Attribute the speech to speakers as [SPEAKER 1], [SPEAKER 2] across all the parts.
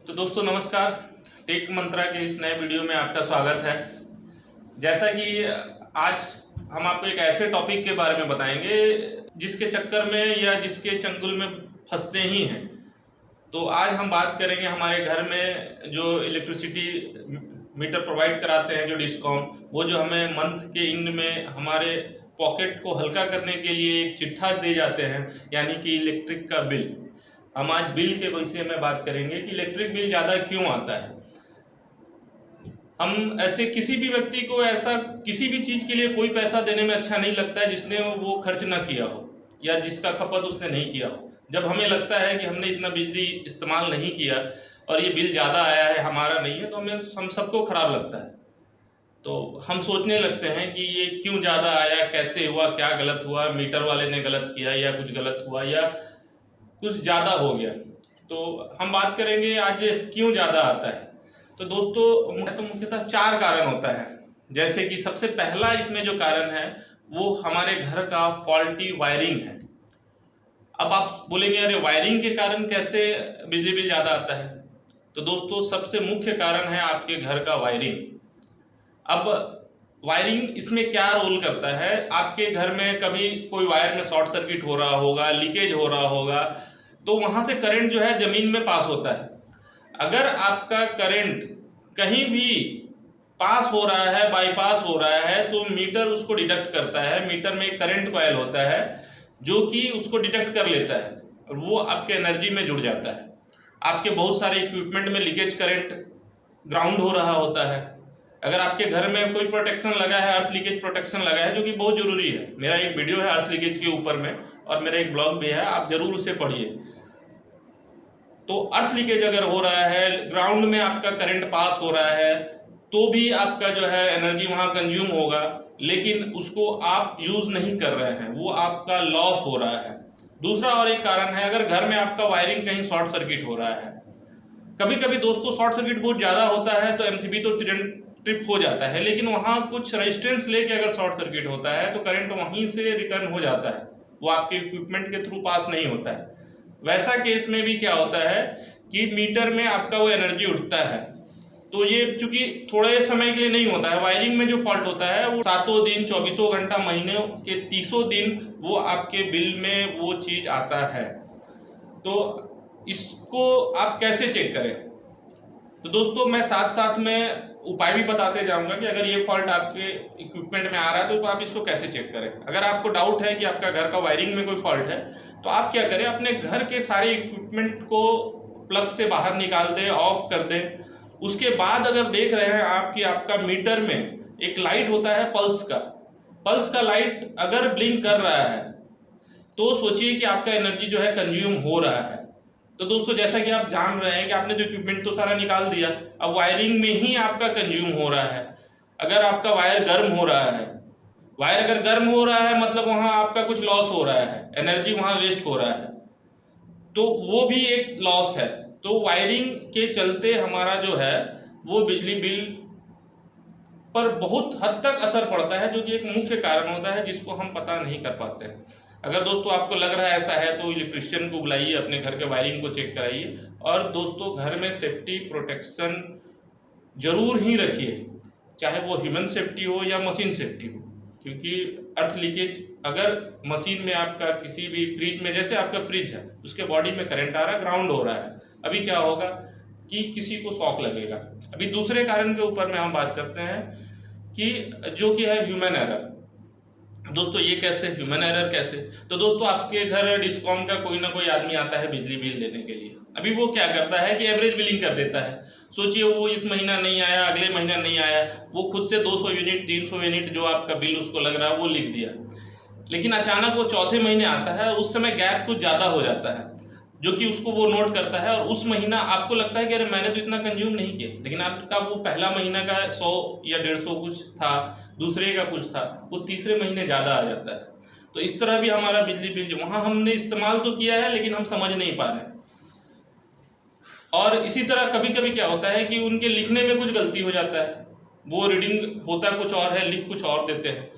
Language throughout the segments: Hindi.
[SPEAKER 1] तो दोस्तों नमस्कार। टेक मंत्रा के इस नए वीडियो में आपका स्वागत है। जैसा कि आज हम आपको एक ऐसे टॉपिक के बारे में बताएंगे जिसके चक्कर में या जिसके चंगुल में फंसते ही हैं। तो आज हम बात करेंगे हमारे घर में जो इलेक्ट्रिसिटी मीटर प्रोवाइड कराते हैं जो डिस्कॉम, वो जो हमें मंथ के एंड में हमारे पॉकेट को हल्का करने के लिए एक चिट्ठा दे जाते हैं, यानी कि इलेक्ट्रिक का बिल। हम आज बिल के विषय में बात करेंगे कि इलेक्ट्रिक बिल ज़्यादा क्यों आता है। हम ऐसे किसी भी व्यक्ति को ऐसा किसी भी चीज़ के लिए कोई पैसा देने में अच्छा नहीं लगता है जिसने वो खर्च ना किया हो या जिसका खपत उसने नहीं किया हो। जब हमें लगता है कि हमने इतना बिजली इस्तेमाल नहीं किया और ये बिल ज़्यादा आया है, हमारा नहीं है, तो हम सबको खराब लगता है। तो हम सोचने लगते हैं कि ये क्यों ज़्यादा आया, कैसे हुआ, क्या गलत हुआ, मीटर वाले ने गलत किया या कुछ गलत हुआ या कुछ ज़्यादा हो गया। तो हम बात करेंगे आज क्यों ज़्यादा आता है। तो दोस्तों मुख्यतः 4 कारण होता है। जैसे कि सबसे पहला इसमें जो कारण है वो हमारे घर का फॉल्टी वायरिंग है। अब आप बोलेंगे अरे वायरिंग के कारण कैसे बिजली बिल ज़्यादा आता है। तो दोस्तों सबसे मुख्य कारण है आपके घर का वायरिंग। अब वायरिंग इसमें क्या रोल करता है, आपके घर में कभी कोई वायर में शॉर्ट सर्किट हो रहा होगा, लीकेज हो रहा होगा, तो वहाँ से करंट जो है ज़मीन में पास होता है। अगर आपका करंट कहीं भी पास हो रहा है, बाईपास हो रहा है, तो मीटर उसको डिटेक्ट करता है। मीटर में एक करंट कॉइल होता है जो कि उसको डिटेक्ट कर लेता है और वो आपके एनर्जी में जुड़ जाता है। आपके बहुत सारे इक्विपमेंट में लीकेज करंट ग्राउंड हो रहा होता है। अगर आपके घर में कोई प्रोटेक्शन लगा है, अर्थ लीकेज प्रोटेक्शन लगा है, जो कि बहुत जरूरी है। मेरा एक वीडियो है अर्थ लीकेज के ऊपर में और मेरा एक ब्लॉग भी है, आप जरूर उसे पढ़िए। तो अर्थ लीकेज अगर हो रहा है, ग्राउंड में आपका करंट पास हो रहा है, तो भी आपका जो है एनर्जी वहाँ कंज्यूम होगा, लेकिन उसको आप यूज नहीं कर रहे हैं, वो आपका लॉस हो रहा है। दूसरा और एक कारण है, अगर घर में आपका वायरिंग कहीं शॉर्ट सर्किट हो रहा है। कभी कभी दोस्तों शॉर्ट सर्किट बहुत ज़्यादा होता है तो एमसीबी तो ट्रिप हो जाता है, लेकिन वहाँ कुछ रेजिस्टेंस लेके अगर शॉर्ट सर्किट होता है तो करंट वहीं से रिटर्न हो जाता है, वो आपके इक्विपमेंट के थ्रू पास नहीं होता है। वैसा केस में भी क्या होता है कि मीटर में आपका वो एनर्जी उठता है। तो ये चूंकि थोड़े समय के लिए नहीं होता है, वायरिंग में जो फॉल्ट होता है वो 7 दिन 24 घंटा महीने के 30 दिन वो आपके बिल में वो चीज आता है। तो इसको आप कैसे चेक करें। तो दोस्तों मैं साथ साथ में उपाय भी बताते जाऊंगा कि अगर ये फॉल्ट आपके इक्विपमेंट में आ रहा है तो आप इसको कैसे चेक करें। अगर आपको डाउट है कि आपका घर का वायरिंग में कोई फॉल्ट है तो आप क्या करें, अपने घर के सारे इक्विपमेंट को प्लग से बाहर निकाल दें, ऑफ कर दें। उसके बाद अगर देख रहे हैं आप कि आपका मीटर में एक लाइट होता है पल्स का लाइट अगर ब्लिंक कर रहा है तो सोचिए कि आपका एनर्जी जो है कंज्यूम हो रहा है। तो दोस्तों जैसा कि आप जान रहे हैं कि आपने जो इक्विपमेंट तो सारा निकाल दिया, अब वायरिंग में ही आपका कंज्यूम हो रहा है। अगर आपका वायर गर्म हो रहा है, वायर अगर गर्म हो रहा है मतलब वहाँ आपका कुछ लॉस हो रहा है, एनर्जी वहाँ वेस्ट हो रहा है, तो वो भी एक लॉस है। तो वायरिंग के चलते हमारा जो है वो बिजली बिल पर बहुत हद तक असर पड़ता है, जो कि एक मुख्य कारण होता है जिसको हम पता नहीं कर पाते हैं। अगर दोस्तों आपको लग रहा है ऐसा है तो इलेक्ट्रिशियन को बुलाइए, अपने घर के वायरिंग को चेक कराइए। और दोस्तों घर में सेफ्टी प्रोटेक्शन जरूर ही रखिए, चाहे वो ह्यूमन सेफ्टी हो या मशीन सेफ्टी हो। क्योंकि अर्थ लीकेज अगर मशीन में आपका किसी भी फ्रिज में, जैसे आपका फ्रिज है उसके बॉडी में करंट आ रहा है, ग्राउंड हो रहा है, अभी क्या होगा कि किसी को शॉक लगेगा। अभी दूसरे कारण के ऊपर में हम बात करते हैं कि जो कि है ह्यूमन एरर। दोस्तों ये कैसे, ह्यूमन एरर कैसे। तो दोस्तों आपके घर डिस्कॉम का कोई ना कोई आदमी आता है बिजली बिल देने के लिए। अभी वो क्या करता है कि एवरेज बिलिंग कर देता है। सोचिए वो इस महीना नहीं आया, अगले महीना नहीं आया, वो खुद से 200 यूनिट 300 यूनिट जो आपका बिल उसको लग रहा है वो लिख दिया, लेकिन अचानक वो चौथे महीने आता है, उस समय गैप कुछ ज़्यादा हो जाता है जो कि उसको वो नोट करता है। और उस महीना आपको लगता है कि अरे मैंने तो इतना कंज्यूम नहीं किया, लेकिन आपका वो पहला महीना का 100 या 150 कुछ था, दूसरे का कुछ था, वो तीसरे महीने ज़्यादा आ जाता है। तो इस तरह भी हमारा बिजली बिल जो वहाँ हमने इस्तेमाल तो किया है लेकिन हम समझ नहीं पा रहे। और इसी तरह कभी कभी क्या होता है कि उनके लिखने में कुछ गलती हो जाता है, वो रीडिंग होता कुछ और है, लिख कुछ और देते हैं।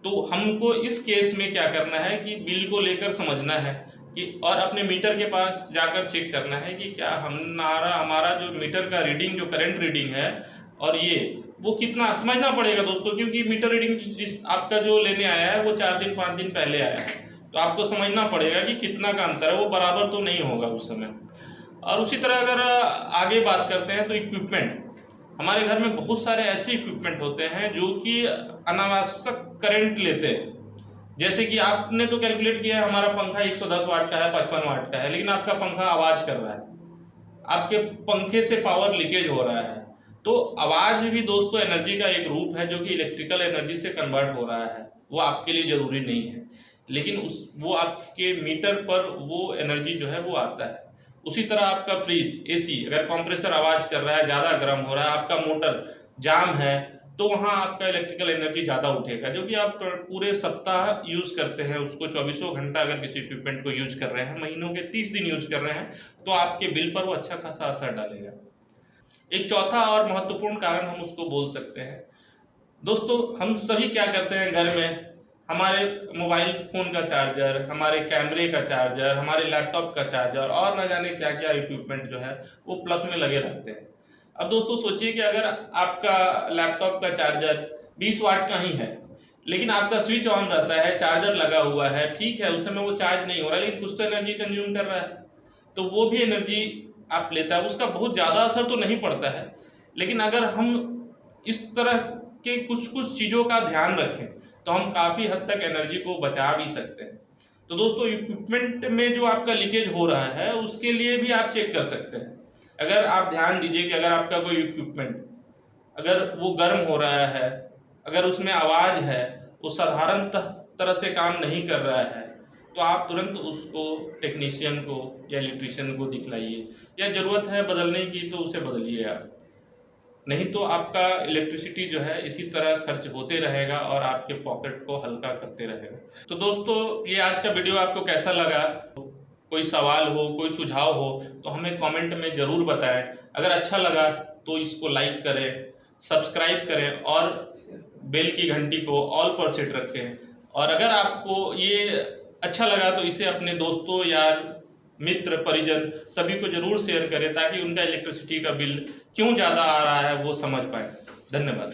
[SPEAKER 1] तो हमको इस केस में क्या करना है कि बिल को लेकर समझना है कि और अपने मीटर के पास जाकर चेक करना है कि क्या हमारा जो मीटर का रीडिंग, जो करंट रीडिंग है और ये वो कितना समझना पड़ेगा दोस्तों, क्योंकि मीटर रीडिंग जिस आपका जो लेने आया है वो 4 दिन 5 दिन पहले आया है, तो आपको समझना पड़ेगा कि कितना का अंतर है, वो बराबर तो नहीं होगा उस समय। और उसी तरह अगर आगे बात करते हैं तो इक्विपमेंट, हमारे घर में बहुत सारे ऐसे इक्विपमेंट होते हैं जो कि अनावश्यक करंट लेते हैं। जैसे कि आपने तो कैलकुलेट किया है हमारा पंखा 110 वाट का है, 55 वाट का है, लेकिन आपका पंखा आवाज कर रहा है, आपके पंखे से पावर लीकेज हो रहा है। तो आवाज भी दोस्तों एनर्जी का एक रूप है जो कि इलेक्ट्रिकल एनर्जी से कन्वर्ट हो रहा है, वो आपके लिए जरूरी नहीं है, लेकिन वो आपके मीटर पर वो एनर्जी जो है वो आता है। उसी तरह आपका फ्रिज, एसी, अगर कंप्रेसर आवाज कर रहा है, ज़्यादा गर्म हो रहा है, आपका मोटर जाम है, तो वहाँ आपका इलेक्ट्रिकल एनर्जी ज़्यादा उठेगा, जो कि आप पूरे सप्ताह यूज़ करते हैं उसको, 24 घंटा अगर किसी इक्विपमेंट को यूज कर रहे हैं, महीनों के 30 दिन यूज कर रहे हैं, तो आपके बिल पर वो अच्छा खासा असर डालेगा। एक चौथा और महत्वपूर्ण कारण हम उसको बोल सकते हैं दोस्तों, हम सभी क्या करते हैं घर में, हमारे मोबाइल फ़ोन का चार्जर, हमारे कैमरे का चार्जर, हमारे लैपटॉप का चार्जर और न जाने क्या क्या इक्विपमेंट जो है वो प्लग में लगे रहते हैं। अब दोस्तों सोचिए कि अगर आपका लैपटॉप का चार्जर 20 वाट का ही है, लेकिन आपका स्विच ऑन रहता है, चार्जर लगा हुआ है, ठीक है उस समय वो चार्ज नहीं हो रहा, लेकिन कुछ तो एनर्जी कंज्यूम कर रहा है, तो वो भी एनर्जी आप लेता है, उसका बहुत ज़्यादा असर तो नहीं पड़ता है, लेकिन अगर हम इस तरह के कुछ कुछ चीज़ों का ध्यान रखें तो हम काफ़ी हद तक एनर्जी को बचा भी सकते हैं। तो दोस्तों इक्विपमेंट में जो आपका लीकेज हो रहा है उसके लिए भी आप चेक कर सकते हैं। अगर आप ध्यान दीजिए कि अगर आपका कोई इक्विपमेंट अगर वो गर्म हो रहा है, अगर उसमें आवाज़ है, वो साधारण तरह से काम नहीं कर रहा है, तो आप तुरंत उसको टेक्नीशियन को या इलेक्ट्रीशियन को दिखलाइए, या ज़रूरत है बदलने की तो उसे बदलिए आप, नहीं तो आपका इलेक्ट्रिसिटी जो है इसी तरह खर्च होते रहेगा और आपके पॉकेट को हल्का करते रहेगा। तो दोस्तों ये आज का वीडियो आपको कैसा लगा, कोई सवाल हो, कोई सुझाव हो तो हमें कमेंट में ज़रूर बताएं। अगर अच्छा लगा तो इसको लाइक करें, सब्सक्राइब करें और बेल की घंटी को ऑल पर सेट रखें। और अगर आपको ये अच्छा लगा तो इसे अपने दोस्तों या मित्र परिजन सभी को जरूर शेयर करें, ताकि उनका इलेक्ट्रिसिटी का बिल क्यों ज़्यादा आ रहा है वो समझ पाए। धन्यवाद।